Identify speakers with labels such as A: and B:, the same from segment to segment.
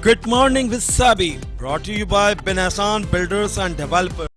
A: Good morning with Sabi, brought to you by Benasan Builders and Developers.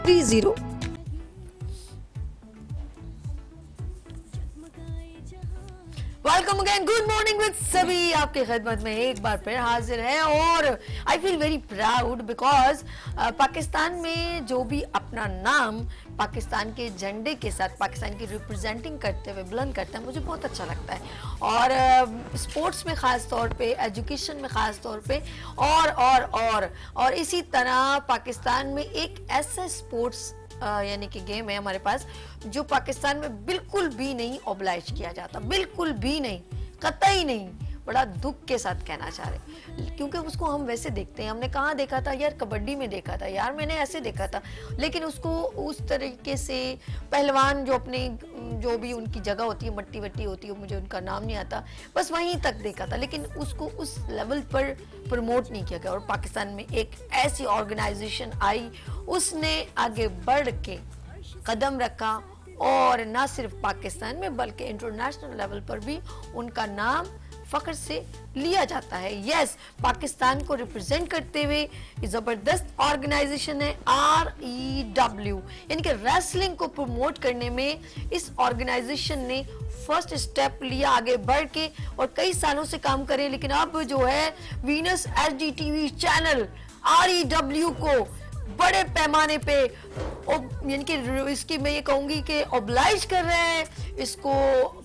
B: 30। Welcome again, good morning with सभी आपके खिदमत में एक बार फिर हाजिर है और आई feel very proud because Pakistan में जो भी अपना नाम पाकिस्तान के झंडे के साथ पाकिस्तान की रिप्रेजेंटिंग करते हुए बुलंद करता है, मुझे बहुत अच्छा लगता है। और स्पोर्ट्स में ख़ास तौर पे, एजुकेशन में ख़ास तौर पे और इसी तरह पाकिस्तान में एक ऐसा स्पोर्ट्स यानी कि गेम है हमारे पास जो पाकिस्तान में बिल्कुल भी नहीं ऑब्लाइज किया जाता, बिल्कुल भी नहीं, कतई नहीं। बड़ा दुख के साथ कहना चाह रहे, क्योंकि उसको हम वैसे देखते हैं। हमने कहाँ देखा था यार, कबड्डी में देखा था यार, मैंने ऐसे देखा था, लेकिन उसको उस तरीके से पहलवान जो अपने जो भी उनकी जगह होती है, मट्टी वट्टी होती है, मुझे उनका नाम नहीं आता, बस वहीं तक देखा था, लेकिन उसको उस लेवल पर प्रमोट नहीं किया गया। और पाकिस्तान में एक ऐसी ऑर्गेनाइजेशन आई, उसने आगे बढ़ के कदम रखा और ना सिर्फ पाकिस्तान में बल्कि इंटरनेशनल लेवल पर भी उनका नाम फख्र से लिया जाता है। यस, पाकिस्तान को रिप्रेजेंट करते हुए जबरदस्त ऑर्गेनाइजेशन है REW, यानी कि रेसलिंग को प्रमोट करने में इस ऑर्गेनाइजेशन ने फर्स्ट स्टेप लिया आगे बढ़ के, और कई सालों से काम करे। लेकिन अब जो है वीनस HDTV चैनल REW को बड़े पैमाने पे यानी कि इसकी मैं ये कहूंगी कि ऑब्लाइज कर रहे हैं, इसको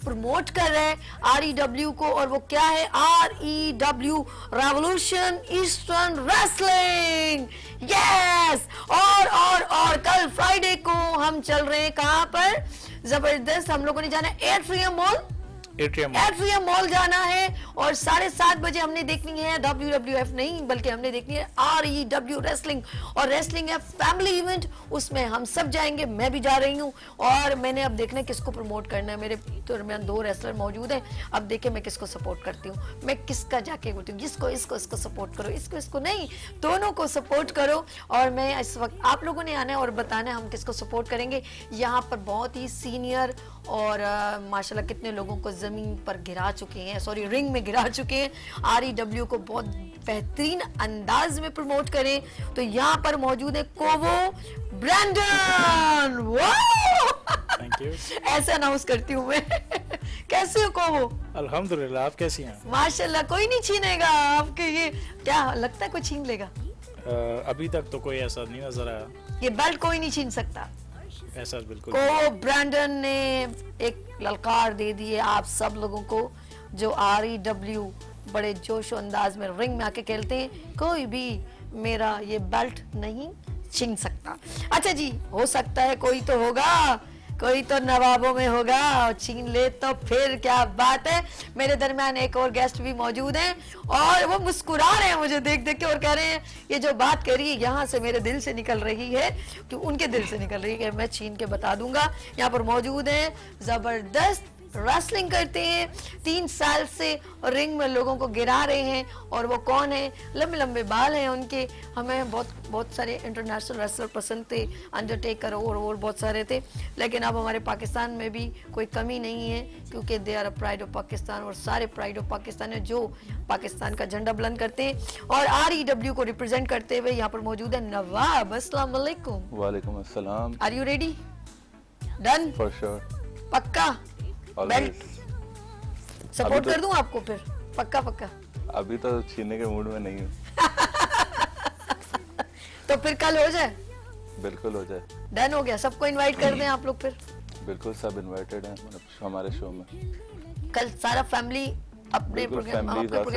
B: प्रमोट कर रहे हैं REW को। और वो क्या है? REW, revolution eastern wrestling. Yes, और कल फ्राइडे को हम चल रहे हैं कहाँ पर? जबरदस्त, हम लोगों ने जाना है एट्रियम मॉल जाना है, और 7:30 बजे हमने देखनी है WWF नहीं, बल्कि हमने देखनी है REW रेसलिंग। और रेसलिंग है फैमिली इवेंट, उसमें हम सब जाएंगे, मैं भी जा रही हूँ। और मैंने अब देखना है किसको प्रमोट करना है। मेरे दरमियान 2 रेसलर मौजूद हैं, अब देखे मैं किसको सपोर्ट करती हूँ, मैं किसका जाके बोलती हूँ इसको सपोर्ट करो, इसको नहीं, दोनों को सपोर्ट करो। और मैं इस वक्त आप लोगों ने आना है और बताना है हम किसको सपोर्ट करेंगे। यहाँ पर बहुत ही सीनियर और माशाल्लाह कितने लोगों को जमीन पर गिरा चुके हैं, रिंग में गिरा चुके हैं, REW को बहुत बेहतरीन अंदाज में प्रमोट करें। तो यहाँ पर मौजूद है कोवो ब्रैंडन।
C: Thank you.
B: ऐसे अनाउंस करती हूँ मैं। कैसे हो कोवो?
C: अल्हम्दुलिल्लाह, आप कैसी हैं?
B: माशाल्लाह, कोई नहीं छीनेगा आपके। ये क्या लगता है कोई छीन लेगा?
C: अभी तक तो कोई ऐसा नहीं नजर आया।
B: ये बेल्ट कोई नहीं छीन सकता।
C: ऐसा बिल्कुल
B: को ब्रैंडन ने एक ललकार दे दी है आप सब लोगों को, जो REW बड़े जोश अंदाज में रिंग में आके खेलते हैं, कोई भी मेरा ये बेल्ट नहीं छीन सकता। अच्छा जी, हो सकता है कोई तो होगा, कोई तो नवाबों में होगा और छीन ले तो फिर क्या बात है। मेरे दरमियान एक और गेस्ट भी मौजूद हैं और वो मुस्कुरा रहे हैं मुझे देख देख के और कह रहे हैं ये जो बात करी है यहाँ से मेरे दिल से निकल रही है, कि उनके दिल से निकल रही है, मैं छीन के बता दूंगा। यहाँ पर मौजूद हैं, जबरदस्त रेसलिंग करते हैं, 3 साल से रिंग में लोगों को गिरा रहे हैं। और वो कौन है? लंबे लंबे बाल हैं उनके। हमें बहुत सारे इंटरनेशनल रेसलर पसंद थे, अंडरटेकर और बहुत सारे थे, लेकिन अब हमारे पाकिस्तान में भी कोई कमी नहीं है, क्योंकि they are a pride of Pakistan, और सारे प्राइड ऑफ पाकिस्तान है जो पाकिस्तान का झंडा बुलंद करते हैं। और REW को रिप्रेजेंट करते हुए यहाँ पर मौजूद है नवाब। अस्सलाम वालेकुम।
D: वालेकुम अस्सलाम।
B: Are you ready? Done?
D: For sure.
B: पक्का? बेल्ट सपोर्ट कर दूं आपको फिर? पक्का?
D: अभी तो छीनने के मूड में नहीं हूँ।
B: तो फिर कल हो जाए?
D: बिल्कुल हो जाए।
B: डन हो गया। सबको इनवाइट कर दें आप लोग फिर?
D: बिल्कुल, सब इनवाइटेड हैं हमारे शो में।
B: कल सारा फैमिली अपने प्रोग्राम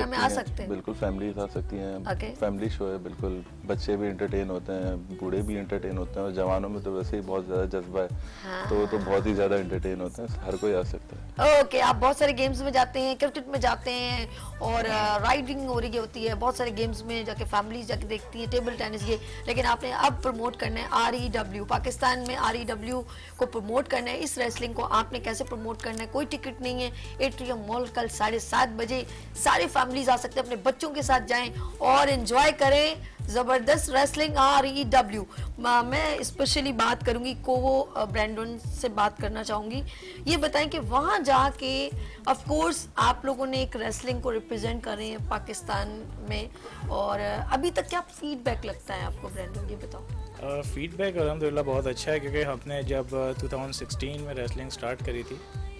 B: में आ सकते हैं? बिल्कुल,
D: फैमिलीज आ सकती हैं। फैमिली शो है, बिल्कुल बच्चे भी एंटरटेन होते हैं, बूढ़े भी एंटरटेन होते हैं, और जवानों में तो वैसे ही बहुत ज्यादा जज्बा है। हाँ। तो बहुत ही ज्यादा एंटरटेन होते हैं, हर कोई आ सकता है।
B: ओके, आप बहुत सारे गेम्स में जाते हैं, क्रिकेट में जाते हैं, और राइडिंग हो रही होती है, बहुत सारे गेम्स में जाके फैमिली जाके देखती है, टेबल टेनिस ये। लेकिन आपने अब प्रमोट करना है REW, पाकिस्तान में REW को प्रमोट करना है। इस रेसलिंग को आपने कैसे प्रमोट करना है? कोई टिकट नहीं है, एट्रियम मॉल कल 7:30 बजे सारे फैमिलीज आ सकते हैं, अपने बच्चों के साथ जाएं और एंजॉय करें जबरदस्त रेसलिंग REW। मैं स्पेशली बात करूंगी कोवो ब्रैंडन से बात करना चाहूंगी। ये बताएं कि वहां जाके ऑफ कोर्स आप लोगों ने एक रेसलिंग को रिप्रेजेंट कर रहे हैं पाकिस्तान में, और अभी तक क्या फीडबैक लगता है आपको ब्रैंडन, ये बताओ।
C: फीडबैक अल्हम्दुलिल्लाह बहुत अच्छा है, क्योंकि हमने जब 2016 में रेसलिंग स्टार्ट करी थी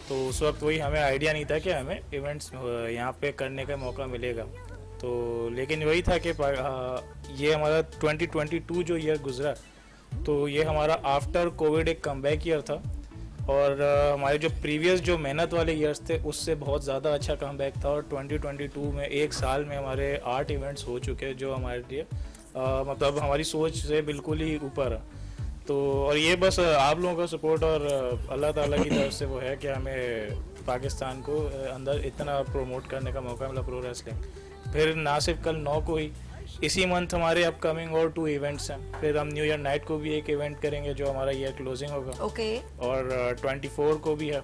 C: तो उस वक्त वही हमें आइडिया नहीं था कि हमें इवेंट्स यहाँ पे करने का मौका मिलेगा। तो लेकिन वही था कि ये हमारा 2022 जो ईयर गुजरा, तो ये हमारा आफ्टर कोविड एक कमबैक ईयर था, और हमारे जो प्रीवियस जो मेहनत वाले ईयर्स थे उससे बहुत ज़्यादा अच्छा कमबैक था। और 2022 में एक साल में हमारे 8 इवेंट्स हो चुके हैं, जो हमारे लिए मतलब हमारी सोच से बिल्कुल ही ऊपर है। तो और ये बस आप लोगों का सपोर्ट और अल्लाह ताला की तरफ से वो है कि हमें पाकिस्तान को अंदर इतना प्रमोट करने का मौका मिला प्रो रेसलिंग। फिर ना सिर्फ कल 9 को ही, इसी मंथ हमारे अपकमिंग और 2 इवेंट्स हैं। फिर हम न्यू ईयर नाइट को भी एक इवेंट करेंगे जो हमारा ईयर क्लोजिंग होगा।
B: ओके।
C: और 24 को भी है,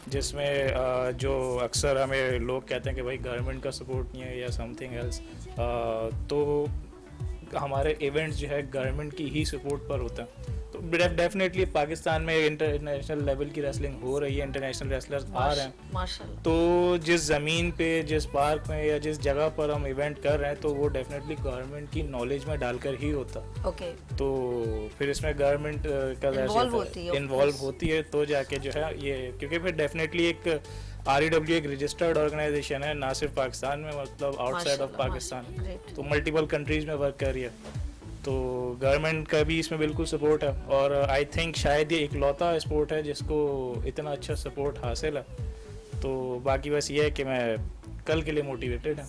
C: जिसमें जो अक्सर हमें लोग कहते हैं कि भाई गवर्नमेंट का सपोर्ट नहीं है या समथिंग एल्स, तो हमारे इवेंट्स जो है गवर्नमेंट की ही सपोर्ट पर होता है। तो डेफिनेटली पाकिस्तान में इंटरनेशनल लेवल की रेसलिंग हो रही है, इंटरनेशनल रेसलर्स आ रहे हैं।
B: माशाल्लाह।
C: तो जिस ज़मीन पे, जिस पार्क में या जिस जगह पर हम इवेंट कर रहे हैं, तो वो डेफिनेटली गवर्नमेंट की नॉलेज में डालकर ही होता।
B: ओके।
C: तो फिर इसमें गवर्नमेंट का इन्वॉल्व होती है तो जाके जो है ये, क्योंकि फिर डेफिनेटली एक REW एक रजिस्टर्ड ऑर्गेनाइजेशन है, ना सिर्फ पाकिस्तान में, मतलब आउटसाइड ऑफ पाकिस्तान, तो मल्टीपल कंट्रीज में वर्क कर रही है। तो गवर्नमेंट का भी इसमें बिल्कुल सपोर्ट है, और आई थिंक शायद ये इकलौता स्पोर्ट है जिसको इतना अच्छा सपोर्ट हासिल है। तो बाकी बस ये है कि मैं कल के लिए मोटिवेटेड है।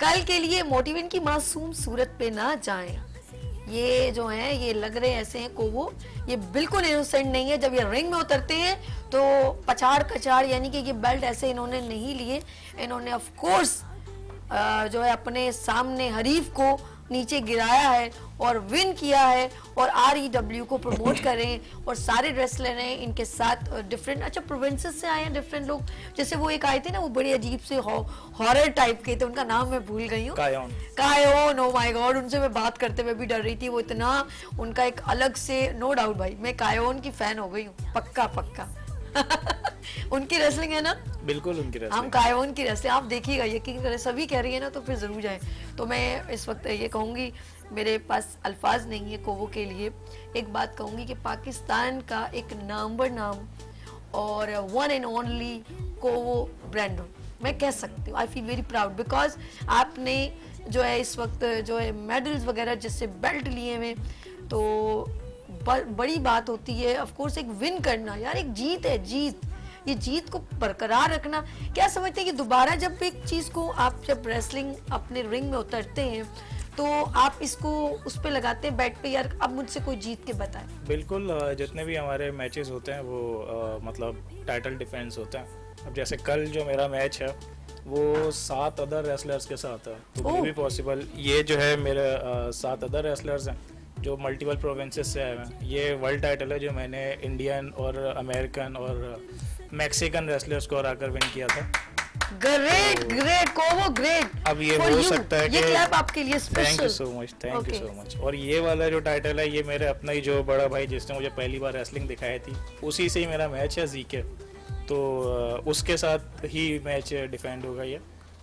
B: कल के लिए मोटिवेट की मासूम सूरत पे ना जाएं। ये जो है ये लग रहे ऐसे हैं कोवो, ये बिल्कुल इनोसेंट नहीं है। जब ये रिंग में उतरते हैं तो पछाड़ कचाड़, यानी कि ये बेल्ट ऐसे इन्होंने नहीं लिए। इन्होंने ऑफ कोर्स जो है अपने सामने हरीफ को नीचे गिराया है और विन किया है, और REW को प्रमोट करें। और सारे रेसलर हैं इनके साथ डिफरेंट, अच्छा प्रोविंसेस से आए हैं डिफरेंट लोग। जैसे वो एक आए थे ना, वो बड़े अजीब से हॉरर टाइप के थे, उनका नाम मैं भूल गई हूँ। कायोन, ओ माय गॉड, उनसे मैं बात करते हुए भी डर रही थी। वो इतना उनका एक अलग से, नो डाउट भाई मैं कायोन की फैन हो गई हूँ, पक्का पक्का। उनकी रेसलिंग है ना,
C: बिल्कुल उनकी रेसलिंग,
B: हम कायोन की रेसलिंग आप देखिएगा, यकीन करें सभी कह रही है ना, तो फिर जरूर जाएं। तो मैं इस वक्त ये कहूँगी, मेरे पास अल्फाज नहीं है कोवो के लिए। एक बात कहूँगी कि पाकिस्तान का एक नामवर नाम और वन एंड ओनली कोवो ब्रांडन, मैं कह सकती हूँ। आई फील वेरी प्राउड बिकॉज आपने जो है इस वक्त जो है मेडल्स वगैरह जिससे बेल्ट लिए हुए, तो बड़ी बात होती है ऑफ कोर्स एक विन करना। यार एक जीत है, जीत, ये जीत को बरकरार रखना। क्या समझते हैं कि दोबारा जब एक चीज़ को आप जब रेसलिंग अपने रिंग में उतरते हैं तो आप इसको उस पे लगाते हैं बैट पे, यार अब मुझसे कोई जीत के बताए।
C: बिल्कुल, जितने भी हमारे मैचेस होते हैं वो मतलब टाइटल डिफेंस होता है। अब जैसे कल जो मेरा मैच है वो 7 अदर रेसलर्स के साथ है, तो भी पॉसिबल, ये जो है मेरे 7 अदर रेसलर्स हैं जो मल्टीपल प्रोविंसेस से आए हैं। ये वर्ल्ड टाइटल है जो मैंने इंडियन और अमेरिकन और मैक्सिकन रेसलर्स को हराकर विन किया था।
B: ग्रेट ग्रेट कोवो, ग्रेट।
C: अब ये हो सकता है कि
B: ये क्लैप आपके लिए special.
C: Thank you so much, thank you so much. और ये वाला जो टाइटल है ये मेरे अपना ही जो बड़ा भाई जिसने मुझे पहली बार रेसलिंग दिखाई थी, उसी से ही मेरा मैच है जीके, तो उसके साथ ही मैच डिफेंड होगा ये।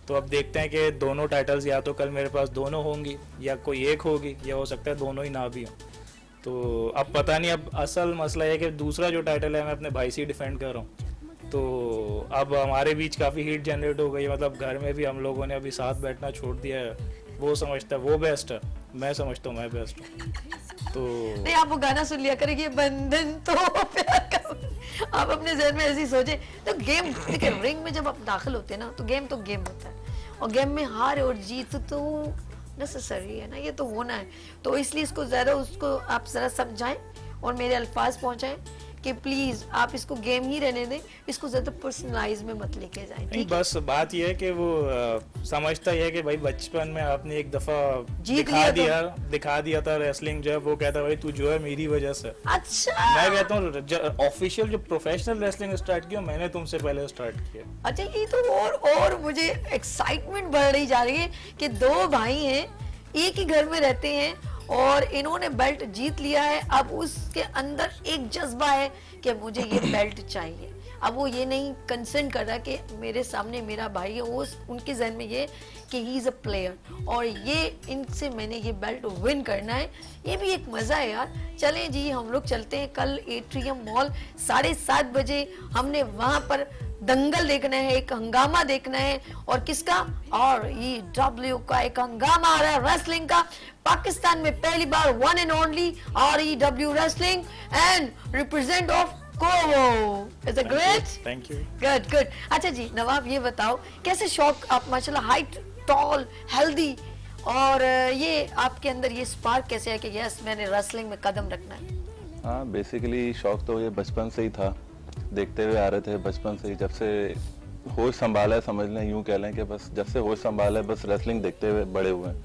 C: तो अब देखते हैं कि दोनों टाइटल्स या तो कल मेरे पास दोनों होंगी या कोई एक होगी, या हो सकता है दोनों ही ना भी हो। तो अब पता नहीं, अब असल मसला है कि दूसरा जो टाइटल है मैं अपने भाई से ही डिफेंड कर रहा हूँ। तो अब हमारे बीच काफ़ी हीट जनरेट हो गई, मतलब घर में भी हम लोगों ने अभी साथ बैठना छोड़ दिया है। वो समझता है वो बेस्ट है, मैं समझता हूँ मैं बेस्ट हूँ। तो
B: नहीं, आप वो गाना सुन लिया करेंगे, बंधन तो प्यार का। आप अपने जहन में ऐसी सोचे तो गेम, देखिए रिंग में जब आप दाखिल होते हैं ना तो गेम होता है, और गेम में हार और जीत तो नेसेसरी है ना, ये तो होना है। तो इसलिए इसको ज़्यादा उसको आप ज़रा समझाएं और मेरे अल्फाज पहुंचाएं कि प्लीज आप इसको गेम ही रहने दें, इसको ज्यादा पर्सनलाइज में मत लेके जाएं।
C: नहीं, बस बात यह है कि वो समझता है कि भाई बचपन में आपने एक दफा दिखा दिया था रेसलिंग, जब वो कहता भाई तू जो है मेरी वजह से।
B: अच्छा,
C: मैं कहता हूँ ऑफिशियल जो प्रोफेशनल रेसलिंग स्टार्ट किया मैंने तुमसे पहले स्टार्ट किया।
B: अच्छा, ये तो और मुझे एक्साइटमेंट बढ़ रही जा रही है कि 2 भाई हैं, एक ही घर में रहते हैं और इन्होंने बेल्ट जीत लिया है। अब उसके अंदर एक जज्बा है कि मुझे ये बेल्ट चाहिए। अब वो ये नहीं कंसर्न कर रहा कि मेरे सामने मेरा भाई है, वो उनके जहन में ये कि ही इज अ प्लेयर और ये इनसे मैंने ये बेल्ट विन करना है। ये भी एक मजा है यार। चलें जी, हम लोग चलते हैं कल एट्रियम मॉल 7:30 बजे। हमने वहां पर दंगल देखना है, एक हंगामा देखना है। और किसका? REW का एक हंगामा आ रहा है रेसलिंग का। पाकिस्तान में पहली बार one and only REW wrestling and represent of कोवो। Is it great?
C: Thank you.
B: Good good. अच्छा जी नवाब, ये बताओ कैसे शौक, आप माशाल्लाह हाइट, टॉल, हेल्दी, और ये आपके अंदर ये स्पार्क कैसे है कि यस मैंने रेसलिंग में कदम रखना है?
D: हाँ, बेसिकली शौक तो ये बचपन से ही था, देखते हुए आ रहे थे बचपन से ही। जब से होश संभाला है, समझ लें, यूँ कह लें कि बस जब से होश संभाला है बस रेसलिंग देखते हुए बड़े हुए हैं।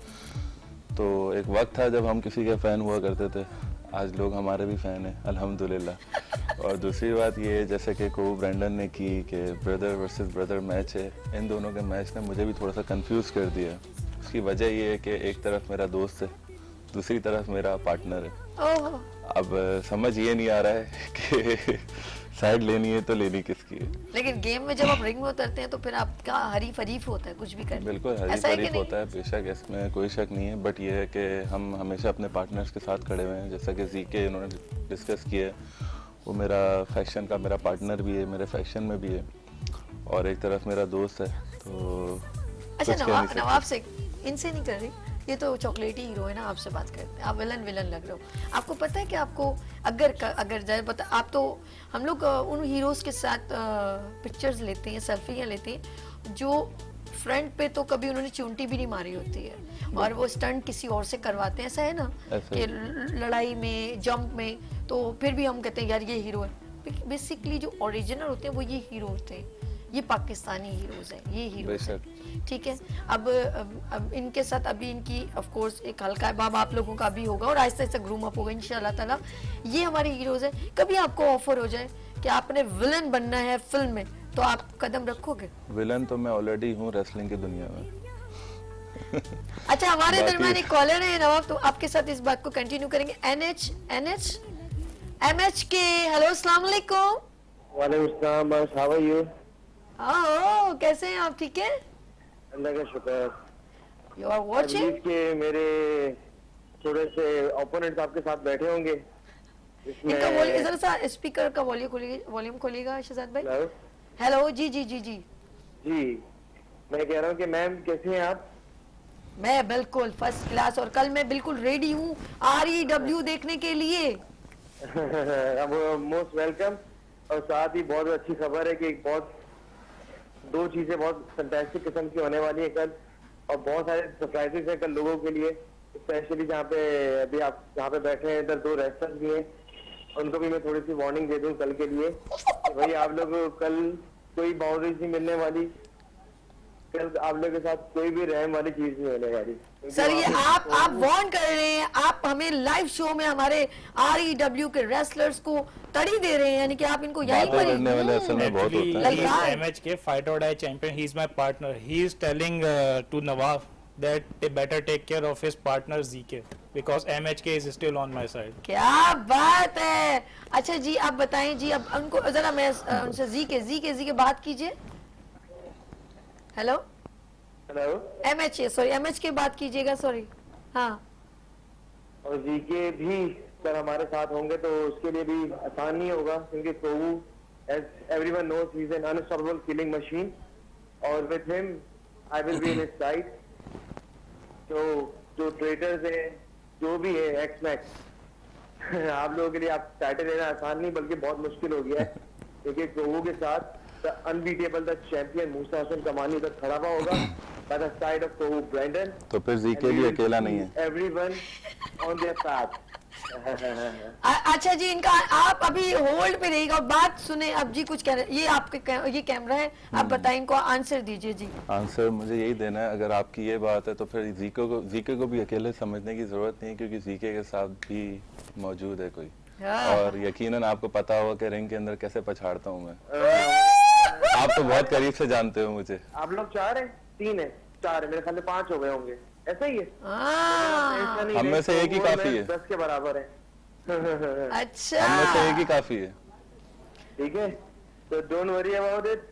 D: तो एक वक्त था जब हम किसी के फ़ैन हुआ करते थे, आज लोग हमारे भी फ़ैन हैं अल्हम्दुलिल्लाह। और दूसरी बात ये, जैसे कि को ब्रैंडन ने की कि ब्रदर वर्सेस ब्रदर मैच है, इन दोनों के मैच ने मुझे भी थोड़ा सा कंफ्यूज कर दिया। उसकी वजह ये है कि एक तरफ मेरा दोस्त है, दूसरी तरफ मेरा पार्टनर है।
B: ओह,
D: अब समझ ये नहीं आ रहा है कि साइड लेनी है तो लेनी किसकी है।
B: लेकिन गेम में जब आप रिंग में उतरते हैं तो फिर आपका हरीफ हरीफ होता है, कुछ भी कर
D: बिल्कुल हरीफ हरीफ होता है, बेशक, इसमें कोई शक नहीं है। बट ये है कि हम हमेशा अपने पार्टनर्स के साथ खड़े हुए हैं। जैसा कि जीके इन्होंने डिस्कस किया है, वो मेरा फैशन का मेरा पार्टनर भी है, मेरे फैशन में भी है, और एक तरफ मेरा दोस्त है। तो
B: अच्छा
D: कुछ कह नहीं सकते।
B: नवाब से इनसे नहीं कर रही, ये तो चॉकलेटी हीरो है ना, आपसे बात करते हैं। आप विलन विलन लग रहे हो। आपको पता है कि आपको अगर जाए पता, आप तो हम लोग उन हीरोज के साथ पिक्चर्स लेते हैं, सेल्फियाँ लेते हैं जो फ्रंट पे तो कभी उन्होंने चूंटी भी नहीं मारी होती है और वो स्टंट किसी और से करवाते हैं, ऐसा है ना
D: ऐसा
B: कि लड़ाई में, जंप में, तो फिर भी हम कहते हैं यार ये हीरो है। बेसिकली जो ओरिजिनल होते हैं वो ये हीरो होते हैं, ये पाकिस्तानी हीरोज हैं, ये हीरोज हैं। ठीक है, अब इनके साथ अभी इनकी ऑफ कोर्स एक हल्का बाब आप लोगों का भी होगा और आहिस्ता आहिस्ता ग्रूम अप होगा इंशाल्लाह ताला। ये हमारे हीरोज हैं। कभी आपको ऑफर हो जाए कि आपने विलन बनना है फिल्म में, तो आप कदम रखोगे?
D: विलन तो मैं ऑलरेडी हूँ रेसलिंग की दुनिया में।
B: अच्छा, हमारे
D: बाकी-
B: दरमियान एक कॉलर है नवाब, तो आपके साथ इस बात को कंटिन्यू करेंगे। MH के हेलो, अस्सलाम वालेकुम।
E: वालेकुम अस्सलाम, हाउ आर यू?
B: ओह, कैसे हैं आप? ठीक है,
E: अल्लाह का शुक्र।
B: You are watching.
E: अजीब के मेरे थोड़े से ओपोनेंट्स आपके साथ बैठे होंगे इसमें।
B: इनका वॉल्यूम जरा सा स्पीकर का वॉल्यूम खोलिएगा शहजाद भाई।
E: हेलो
B: हेलो, जी जी जी जी।
E: जी, मैं कह रहा हूँ कि मैम कैसे हैं आप?
B: मैं बिल्कुल फर्स्ट क्लास, और कल मैं बिल्कुल रेडी हूँ REW देखने के लिए।
E: अब मोस्ट वेलकम। और साथ ही बहुत अच्छी खबर है कि बहुत दो चीजें बहुत फैंटास्टिक किस्म की होने वाली है कल, और बहुत सारे सरप्राइजेस हैं कल लोगों के लिए। स्पेशली जहाँ पे अभी आप जहाँ पे बैठे हैं, इधर दो रेस्टर्स भी हैं, उनको भी मैं थोड़ी सी वार्निंग दे दूं कल के लिए। भाई आप लोग कल कोई बाउंड्रीज नहीं मिलने वाली, कल आप लोग के साथ कोई भी रहम वाली चीज नहीं होने वाली।
B: सर ये आप वार्न कर रहे हैं, आप हमें लाइव शो में हमारे REW के रेसलर्स को तड़ी दे रहे हैं, यानी कि आप इनको यहीं
D: बातें
B: पर
D: करने वाले असल में बहुत
C: Actually,
D: होता है।
C: he is
B: ललकार।
C: MHK fight or die champion. He is my partner. He is telling to Nawaf that they better take care of his partner ZK because MHK is still on my side.
B: क्या बात है। अच्छा जी, आप बताएं जी, अब उनको जरा मैं उनसे जी के बात कीजिए। हेलो,
E: हेलो,
B: MH के बात कीजिएगा, सॉरी। हाँ,
E: और जीके भी सर हमारे साथ होंगे तो उसके लिए भी आसान नहीं होगा, क्योंकि Kovu as everyone knows he is an unstoppable killing machine, और with him I will be in his side. तो जो ट्रेडर्स हैं, जो भी है एक्स मैक्स आप लोगों के लिए आप टाइटल लेना आसान नहीं बल्कि बहुत मुश्किल हो गया है, क्योंकि कोवू के साथ the unbeatable the champion Musa Hasan Kamani उधर खड़ा हुआ होगा by the side of Kovu Brandon.
D: तो फिर जीके भी अकेला नहीं है।
E: Everyone on their path.
B: अच्छा जी, इनका आप अभी होल्ड पे रहिएगा और बात सुने। अब जी कुछ कह रहे, ये आपके ये कैमरा है, आप बताएं, इनको आंसर दीजिए जी।
D: आंसर मुझे यही देना है। अगर आपकी ये बात है तो फिर जीके को भी अकेले समझने की जरूरत नहीं है, क्योंकि जीके के साथ भी मौजूद है कोई। और यकीनन आपको पता होगा कि रिंग के अंदर कैसे पछाड़ता हूँ मैं। आप तो बहुत करीब से जानते हो मुझे।
E: आप लोग 4 हैं, 3 हैं, 4 है, मेरे ख्याल में 5 हो गए होंगे, ऐसा ही है। ऐसा नहीं
D: हम में
E: है,
D: से एक ही
E: वो
D: काफी
E: मैं
D: है।
E: 10 के बराबर है।
B: अच्छा,
D: हम में से एक ही काफी है।
E: ठीक है, So don't worry about it.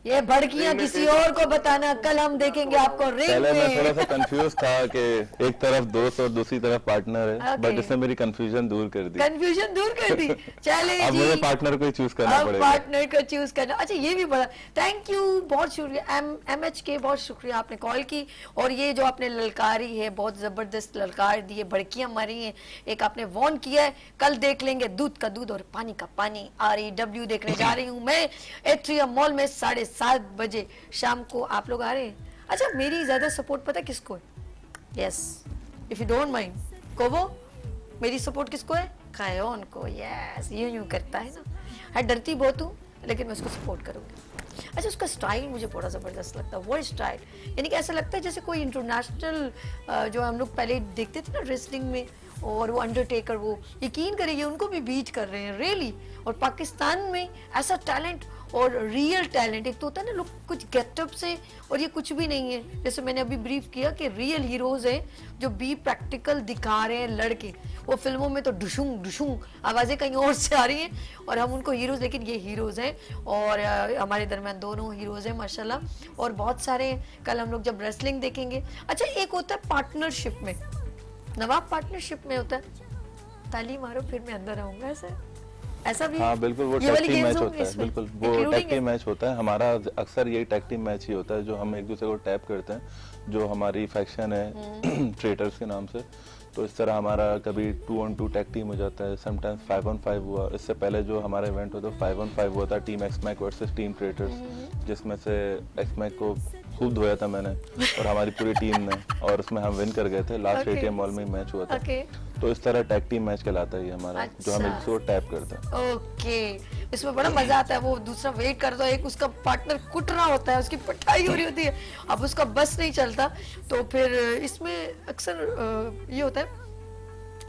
B: ये भड़कियां किसी और को बताना, कल हम देखेंगे आपको रिंग
D: पहले मैं थोड़ा
B: में।
D: सा कंफ्यूज था कि एक तरफ दोस्त और दूसरी तरफ पार्टनर है,
B: Okay.
D: बट इसने मेरी कंफ्यूजन दूर कर दी।
B: कंफ्यूजन दूर कर दी। चले
D: अब
B: जी,
D: मुझे पार्टनर को ही चूज करना
B: अब
D: पड़ेगा।
B: पार्टनर को चूज करना। अच्छा ये भी बड़ा थैंक यू, बहुत शुक्रिया MH के, बहुत शुक्रिया आपने कॉल की। और ये जो आपने ललकारी है, बहुत जबरदस्त ललकार दी है, भड़कियां मारी हैं, एक आपने वॉर्न किया है। कल देख लेंगे दूध का दूध और पानी का पानी। REW देखने जा रही हूँ मैं एट्रियम मॉल में 7:30 बजे शाम को। आप लोग आ रहे हैं? अच्छा मेरी ज्यादा सपोर्ट पता किसको है? Yes if you don't mind Kovo, मेरी सपोर्ट किसको है? कायोन को। यस यूं करता है ना, है डरती बहुत हूँ लेकिन मैं उसको सपोर्ट करूंगी। अच्छा उसका स्टाइल मुझे बड़ा ज़बरदस्त लगता है, वो स्टाइल यानी कि ऐसा लगता है जैसे कोई इंटरनेशनल जो हम लोग पहले देखते थे ना रेसलिंग में, और वो अंडरटेकर, वो यकीन करिए उनको भी बीट कर रहे हैं रियली। और पाकिस्तान में ऐसा टैलेंट और रियल टैलेंट, एक तो होता है ना लोग कुछ गेटअप से, और ये कुछ भी नहीं है। जैसे मैंने अभी ब्रीफ किया कि रियल हीरोज हैं जो बी प्रैक्टिकल दिखा रहे हैं लड़के। वो फिल्मों में तो डुशुंग डुशुंग आवाज़ें कहीं और से आ रही हैं और हम उनको हीरोज, लेकिन ये हीरोज हैं। और हमारे दरमियान दोनों हीरोज हैं माशाल्लाह, और बहुत सारे हैं। कल हम लोग जब रेसलिंग देखेंगे। अच्छा एक होता है पार्टनरशिप में, नवाब पार्टनरशिप में होता है ताली मारो फिर मैं अंदर आऊंगा, ऐसा भी?
D: हाँ बिल्कुल, वो
B: ये वाली
D: टैग टीम
B: games
D: मैच
B: होंगी
D: होता है।
B: इसमें?
D: बिल्कुल वो
B: Including
D: टैग टीम
B: है?
D: मैच होता है हमारा। अक्सर यही टैग टीम मैच ही होता है जो हम एक दूसरे को टैप करते हैं, जो हमारी फैक्शन है ट्रेटर्स के नाम से। तो इस तरह हमारा कभी 2-on-2 टैग टीम हो जाता है, समटाइम्स 5-on-5 हुआ। इससे पहले जो हमारा इवेंट होता है 5-on-5 हुआ था, टीम एक्समैक वर्सेस टीम ट्रेटर्स, जिसमें से एक्समैक को खूब धोया था मैंने और हमारी पूरी टीम ने, और उसमें हम विन कर गए थे। Last
B: Okay.
D: एटीएम मॉल में ही मैच हुआ था।
B: Okay.
D: तो इस तरह टैग टीम मैच कहलाता है ये हमारा, जो हम एक दूसरे को टैप करते हैं।
B: ओके, इसमें बड़ा मजा आता है। वो दूसरा वेट करता है, एक उसका पार्टनर कुट रहा होता है, उसकी पिटाई हो रही होती है, अब उसका बस नहीं चलता। तो फिर इसमें अक्सर ये होता है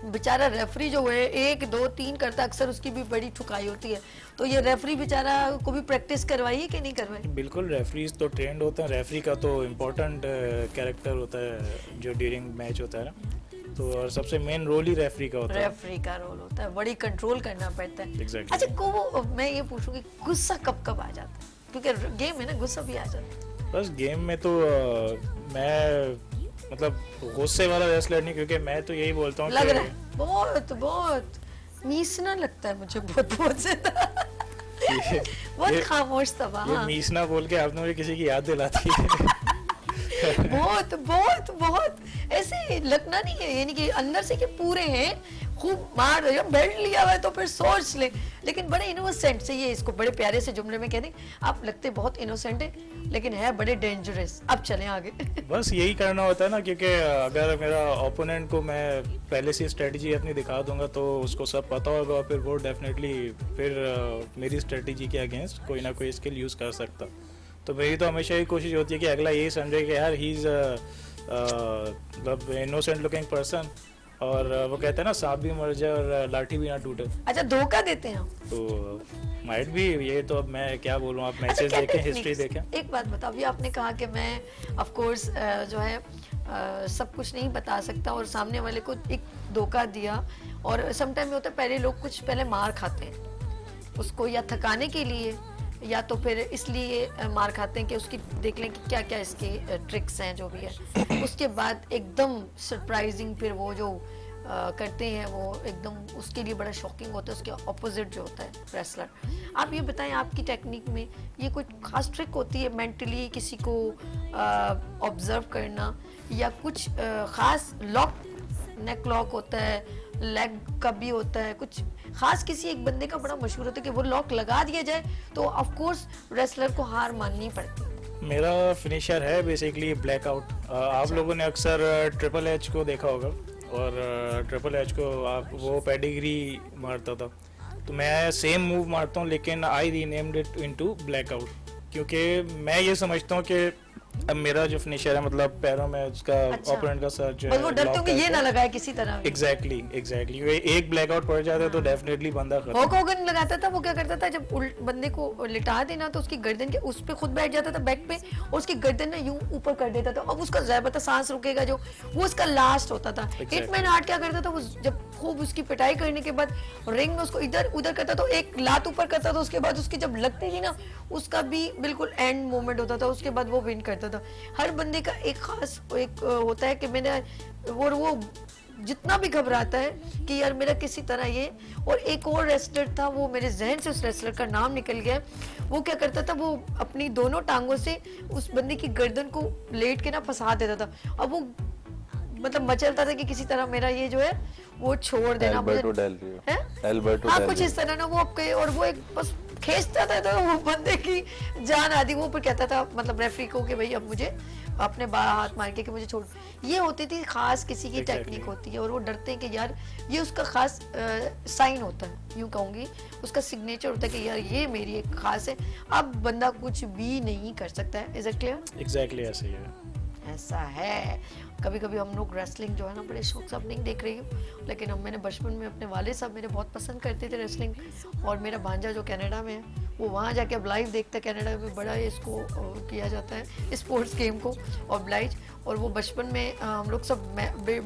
B: बेचारा रेफरी जो है 1 2 3 करता है, अक्सर उसकी भी बड़ी ठुकाई होती है। तो ये रेफरी बेचारा को भी प्रैक्टिस करवाई है कि नहीं करवाई?
C: बिल्कुल, रेफरीज तो ट्रेंड होते हैं। रेफरी का तो इम्पोर्टेंट कैरेक्टर होता है जो ड्यूरिंग मैच होता है ना, तो और सबसे मेन रोल ही रेफरी का होता है।
B: रेफरी का रोल होता है, बड़ी कंट्रोल करना पड़ता है।
C: Exactly.
B: अच्छा को मैं ये पूछूंगी गुस्सा कब कब आ जाता है? क्योंकि गेम है ना, गुस्सा भी आ जाता है।
C: बस गेम में तो मैं मतलब गुस्से वाला रेसलर नहीं, क्योंकि मैं तो यही बोलता हूँ
B: लग
C: कि
B: रहा है बहुत बहुत मीसना लगता है मुझे, बहुत बहुत ज्यादा बहुत
C: ये-
B: खामोश था
C: ये
B: हाँ।
C: मीसना बोल के आपने मुझे किसी की याद दिलाती है।
B: बहुत बहुत बहुत ऐसे लगना नहीं है, यानी कि अंदर से कि पूरे हैं, खूब मार रहे हो, बेल्ट लिया हुआ है तो फिर सोच ले। लेकिन बड़े इनोसेंट से, ये इसको बड़े प्यारे से जुमले में कह दें, आप लगते बहुत इनोसेंट है लेकिन है बड़े डेंजरस। अब चलें आगे।
C: बस यही करना होता है ना, क्योंकि अगर मेरा ओपोनेंट को मैं पहले से स्ट्रेटजी अपनी दिखा दूंगा तो उसको सब पता होगा, और फिर वो डेफिनेटली फिर मेरी स्ट्रेटजी के अगेंस्ट कोई ना कोई स्किल यूज़ कर सकता। तो मेरी तो हमेशा ही कोशिश होती है कि अगला यही समझे कि यार ही इज़ मतलब इनोसेंट लुकिंग पर्सन, और वो कहते हैं ना सांप भी मर जाए और लाठी भी ना टूटे।
B: अच्छा धोखा देते हैं हम?
C: तो माइट भी, ये तो अब मैं क्या बोलूँ, आप
B: अच्छा,
C: मैचेस
B: क्या
C: देखें,
B: techniques?
C: हिस्ट्री देखें।
B: एक बात बताओ, अभी आपने कहा कि मैं ऑफ कोर्स जो है सब कुछ नहीं बता सकता, और सामने वाले को एक धोखा दिया, और समटाइम में होता है पहले लोग कुछ पहले मार खाते हैं उसको, या थकाने के लिए या तो फिर इसलिए मार खाते हैं कि उसकी देख लें कि क्या क्या इसके ट्रिक्स हैं जो भी है। उसके बाद एकदम सरप्राइजिंग फिर वो जो करते हैं वो एकदम उसके लिए बड़ा शॉकिंग होता है, उसके ऑपोजिट जो होता है रेसलर। आप ये बताएं आपकी टेक्निक में ये कोई खास ट्रिक होती है मेंटली किसी को ऑब्जर्व करना, या कुछ खास लॉक, नेक लॉक होता है, लेग का भी होता है, कुछ खास किसी एक बंदे का बड़ा मशहूर होता है कि वो लॉक लगा दिया जाए तो ऑफ कोर्स रेसलर को हार माननी पड़ती?
C: मेरा फिनिशर है बेसिकली ब्लैकआउट। आप लोगों ने अक्सर ट्रिपल एच को देखा होगा, और ट्रिपल एच को आप वो पेडिग्री मारता था, तो मैं सेम मूव मारता हूँ लेकिन आई रीनेम्ड इट इनटू ब्लैकआउट, क्योंकि मैं ये समझता हूँ कि अब मेरा जो फिनिशर है मतलब पैरों में उसका
B: अच्छा।
C: ओपोनेंट का सर जो
B: बस वो डरते
C: lock
B: हो कि ये
C: करके-
B: ना लगाए किसी तरह।
C: एग्जैक्टली एक ब्लैकआउट पड़ जाता है तो डेफिनेटली बंदा खत्म।
B: हॉक होगन लगाता था, वो क्या करता था जब बंदे को लिटा देना तो उसकी गर्दन के उस पे खुद बैठ जाता था बैक पे, और उसकी गर्दन ना यूं ऊपर कर देता था, अब उसका ज़्यादा सांस रुकेगा जो, वो उसका लास्ट होता था।
C: Exactly.
B: हिटमैन आर्ट क्या करता था, वो जब खूब उसकी पिटाई करने के बाद रिंग में उसको इधर उधर करता, तो एक लात ऊपर करता था, उसके बाद उसकी जब लगती थी ना उसका भी बिल्कुल एंड मोमेंट होता था, उसके बाद वो विन करता था। हर बंदे का एक खास एक होता है कि मैंने वो जितना भी घबराता है कि यार मेरा किसी तरह ये। और एक और रेसलर था, वो मेरे जहन से उस रेसलर का नाम निकल गया। वो क्या करता था, वो अपनी दोनों टांगों से उस बंदे की गर्दन को लेट के ना फंसा देता था। अब वो मतलब मचलता था कि किसी तरह मेरा ये जो है वो छोड़ देना।
D: एल्बर्टो डेल रियो।
B: हैं?
D: एल्बर्टो
B: हाँ
D: डेल
B: कुछ इस तरह ना वो आपके, और वो एक बस खींचता था तो वो बंदे की जान आती। वो फिर कहता था मतलब रेफरी को कि भाई अब मुझे अपने हाथ मार के कि मुझे छोड़। ये होती थी खास किसी की टेक्निक होती है, और वो डरते हैं कि यार ये उसका खास साइन होता है, यूं कहूंगी उसका सिग्नेचर होता है कि यार ये मेरी एक खास है। अब बंदा कुछ भी नहीं कर सकता है। Is it clear?
C: एग्जैक्टली ऐसे ही है।
B: ऐसा है। कभी कभी हम लोग रेसलिंग जो है ना बड़े शौक से, अब नहीं देख रही हूँ, लेकिन मैंने बचपन में अपने वाले साहब मेरे बहुत पसंद करते थे रेसलिंग। और मेरा भांजा जो कनाडा में है वो वहाँ जाके अब लाइव देखता है। कनाडा में बड़ा इसको किया जाता है स्पोर्ट्स गेम को ऑब्लाइज। और वो बचपन में हम लोग सब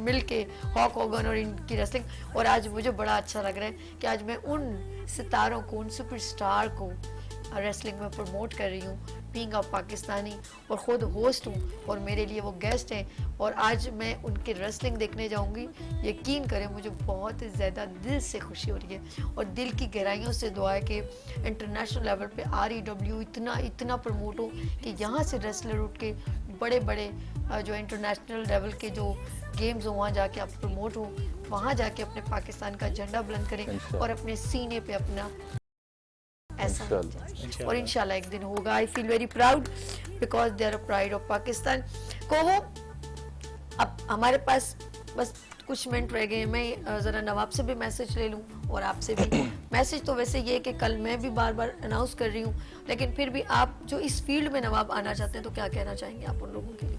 B: मिल के हॉक होगन और इनकी रेसलिंग। और आज मुझे बड़ा अच्छा लग रहा है कि आज मैं उन सितारों को, उन सुपरस्टार को रेसलिंग में प्रमोट कर रही हूँ, बीइंग अ पाकिस्तानी, और ख़ुद होस्ट हूँ और मेरे लिए वो गेस्ट हैं। और आज मैं उनके रेसलिंग देखने जाऊँगी। यकीन करें मुझे बहुत ज़्यादा दिल से खुशी हो रही है, और दिल की गहराइयों से दुआ है कि इंटरनेशनल लेवल पे REW इतना प्रमोट हो कि यहाँ से रेसलर उठ के बड़े बड़े जो इंटरनेशनल लेवल के जो गेम्स हो वहाँ जाके आप प्रमोट हो, वहाँ जाके अपने पाकिस्तान का झंडा बुलंद करें और अपने सीने पे अपना ऐसा हो जाए। और इंशाल्लाह एक दिन होगा। I feel very proud because they are a pride of Pakistan. कोहो, अब हमारे पास बस कुछ मिनट रह गए। मैं ज़रा नवाब से भी मैसेज ले लूँ और आपसे भी। मैसेज तो वैसे ये है कि कल मैं भी बार बार अनाउंस कर रही हूँ, लेकिन फिर भी आप जो इस फील्ड में नवाब आना चाहते हैं तो क्या कहना चाहेंगे आप उन लोगों के लिए?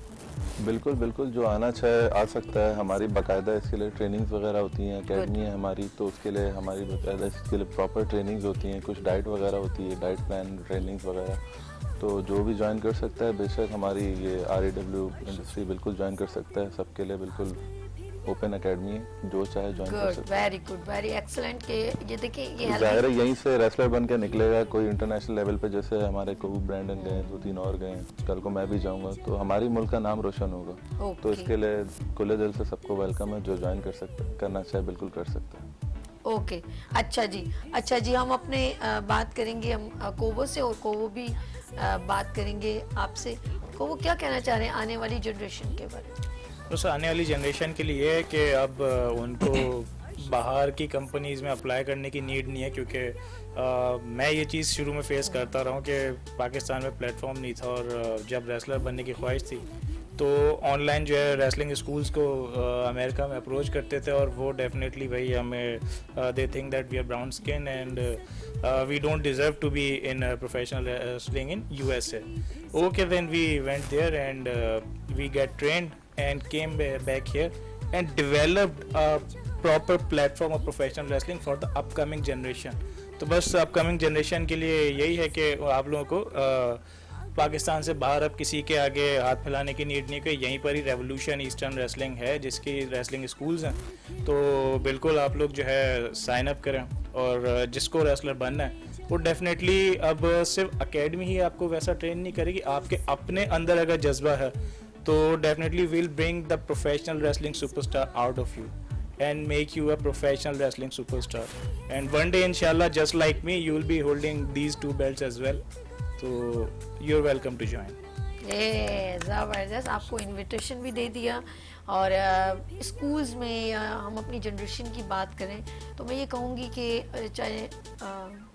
D: बिल्कुल बिल्कुल, जो आना चाहे आ सकता है। हमारी बाकायदा इसके लिए ट्रेनिंग्स वगैरह होती हैं, एकेडमी है हमारी, तो उसके लिए हमारी बाकायदा इसके लिए प्रॉपर ट्रेनिंग्स होती हैं, कुछ डाइट वगैरह होती है, डाइट प्लान ट्रेनिंग्स वगैरह। तो जो भी ज्वाइन कर सकता है, बेशक हमारी ये REW इंडस्ट्री बिल्कुल ज्वाइन कर सकता है। सबके लिए बिल्कुल ओपन एकेडमी है, जो चाहे ज्वाइन कर सकता है।
B: Very good, very excellent. के ये देखिए ये
D: जाहिर है यहीं से रेसलर बन के निकलेगा कोई इंटरनेशनल लेवल पे। जैसे हमारे को ब्रैंडन गए, 2-3 और गए, कल को मैं भी जाऊंगा, तो हमारी मुल्क का नाम रोशन होगा। तो इसके लिए खुले दिल से सबको वेलकम है। जो ज्वाइन कर सकते करना चाहे बिल्कुल कर सकते हैं।
B: ओके, अच्छा जी, हम अपने बात करेंगे हम कोवो से, और कोवो भी बात करेंगे आपसे। कोवो क्या कहना चाह रहे हैं आने वाली जनरेशन के बारे में?
C: तो आने वाली जनरेशन के लिए है कि अब उनको बाहर की कंपनीज़ में अप्लाई करने की नीड नहीं है, क्योंकि मैं ये चीज़ शुरू में फेस करता रहा हूँ कि पाकिस्तान में प्लेटफॉर्म नहीं था, और जब रेसलर बनने की ख्वाहिश थी तो ऑनलाइन जो है रेसलिंग स्कूल्स को अमेरिका में अप्रोच करते थे, और वो डेफिनेटली भाई हमें they think that we are brown skin and we don't deserve to be in professional wrestling in USA. Okay, then we went there and we get trained and came back here and developed a proper platform of professional wrestling for the upcoming generation. तो बस upcoming generation के लिए यही है कि आप लोगों को पाकिस्तान से बाहर अब किसी के आगे हाथ फैलाने की नीड नहीं, कि यहीं पर ही रेवोल्यूशन ईस्टर्न रेसलिंग है जिसकी रेसलिंग स्कूल्स हैं। तो बिल्कुल आप लोग जो है साइन अप करें, और जिसको रेसलर बनना है वो डेफिनेटली अब सिर्फ एकेडमी ही आपको वैसा ट्रेन नहीं करेगी। आपके अपने अंदर अगर जज्बा है तो definitely will bring the professional wrestling superstar out of you and make you a professional wrestling superstar, and one day inshallah just like me you will be holding these 2 belts as well, so you're welcome to join.
B: ज़बरदस्त, आपको invitation भी दे दिया। और schools में हम अपनी generation की बात करें तो मैं ये कहूँगी कि चाहे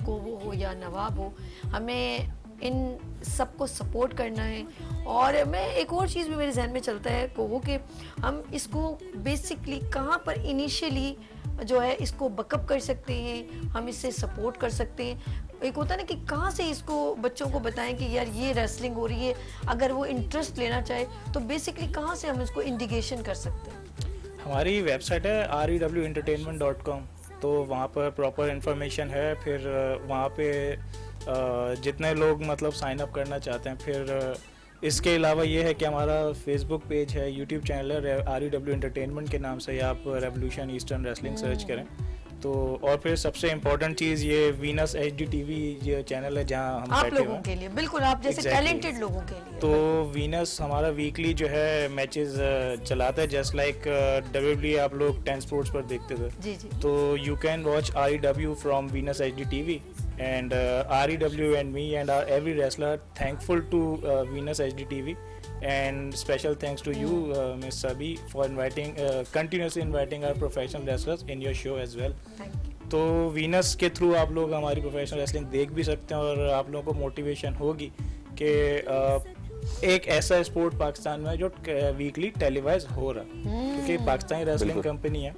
B: कोवो हो या नवाब हो, हमें इन सबको सपोर्ट करना है। और मैं एक और चीज़ भी मेरे जहन में चलता है कोवो कि हम इसको बेसिकली कहाँ पर इनिशियली जो है इसको बकअप कर सकते हैं, हम इससे सपोर्ट कर सकते हैं। एक होता है ना कि कहाँ से इसको बच्चों को बताएं कि यार ये रेसलिंग हो रही है, अगर वो इंटरेस्ट लेना चाहे तो बेसिकली कहाँ से हम इसको इंडिकेशन कर सकते हैं?
C: हमारी वेबसाइट है rewentertainment.com, तो वहाँ पर प्रॉपर इन्फॉर्मेशन है। फिर वहाँ पे जितने लोग मतलब साइन अप करना चाहते हैं, फिर इसके अलावा ये है कि हमारा फेसबुक पेज है, यूट्यूब चैनल है REW एंटरटेनमेंट के नाम से, या आप रेवोल्यूशन ईस्टर्न रेसलिंग सर्च करें तो। और फिर सबसे इम्पोर्टेंट चीज़ ये वीनस HD TV ये चैनल है जहाँ हम
B: आप
C: बैठे
B: लोगों
C: हुए
B: के लिए, बिल्कुल आप जैसे
C: Exactly.
B: टैलेंटेड लोगों के लिए।
C: तो वीनस हमारा वीकली जो है मैचेस चलाता है, जस्ट लाइक WWE आप लोग 10 स्पोर्ट्स पर देखते थे।
B: जी जी।
C: तो you can watch REW from Venus HD TV and REW and me and our every wrestler thankful to Venus HD TV and special thanks to you Miss Sabi for inviting continuously inviting our professional wrestlers in your show as well.
B: Thank you.
C: तो Venus के through आप लोग हमारी professional wrestling देख भी सकते हैं और आप लोगों को मोटिवेशन होगी कि एक ऐसा स्पोर्ट पाकिस्तान में जो वीकली टेलीवाइज हो रहा है, क्योंकि पाकिस्तानी रेसलिंग
D: बिल्कुल।
C: कंपनी है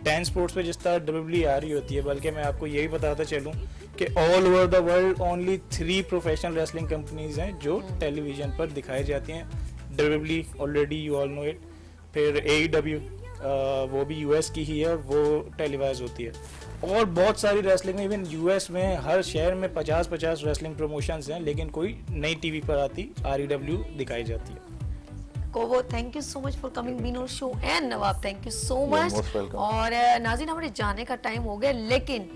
C: 10 स्पोर्ट्स पे जिस तरह WWE आ रही होती है, बल्कि मैं आपको यही बताता चलूँ कि all over the world only 3 professional wrestling companies हैं जो टेलीविजन पर दिखाई जाती हैं। WWE already you all know it, फिर AEW वो भी US की ही है और वो टेलीवाइज होती है, और बहुत सारी रेसलिंग में इवन US में हर शहर में 50-50 रेसलिंग प्रमोशंस हैं, लेकिन कोई नई टीवी पर आती REW दिखाई जाती है।
B: Kovo, thank you so much for coming been on show, and Nawab thank you so much.
D: most welcome.
B: और नाज़रीन हमारे जाने का टाइम हो गया, लेकिन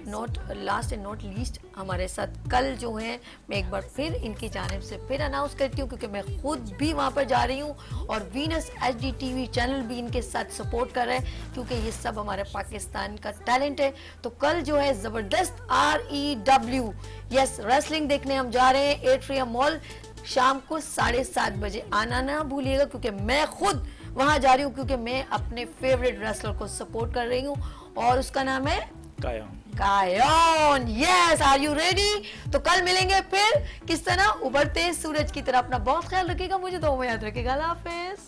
B: not last and not least हमारे साथ कल जो है मैं एक बार फिर इनकी जानिब से फिर अनाउंस करती हूँ, क्योंकि मैं खुद भी वहाँ पर जा रही हूँ और वीनस HD TV चैनल भी इनके साथ सपोर्ट कर रहे हैं, क्योंकि ये सब हमारे पाकिस्तान का टैलेंट है। तो कल जो है ज़बरदस्त REW यस रेसलिंग देखने हम जा रहे हैं एट्रियम मॉल, शाम को 7:30 बजे। आना ना भूलिएगा, क्योंकि मैं खुद वहां जा रही हूँ, क्योंकि मैं अपने फेवरेट रेसलर को सपोर्ट कर रही हूँ और उसका नाम है Kion. Yes, are you ready? तो कल मिलेंगे फिर किस तरह उभरते सूरज की तरह। अपना बहुत ख्याल रखिएगा, मुझे दो में याद रखिएगा। अल्लाह हाफिज।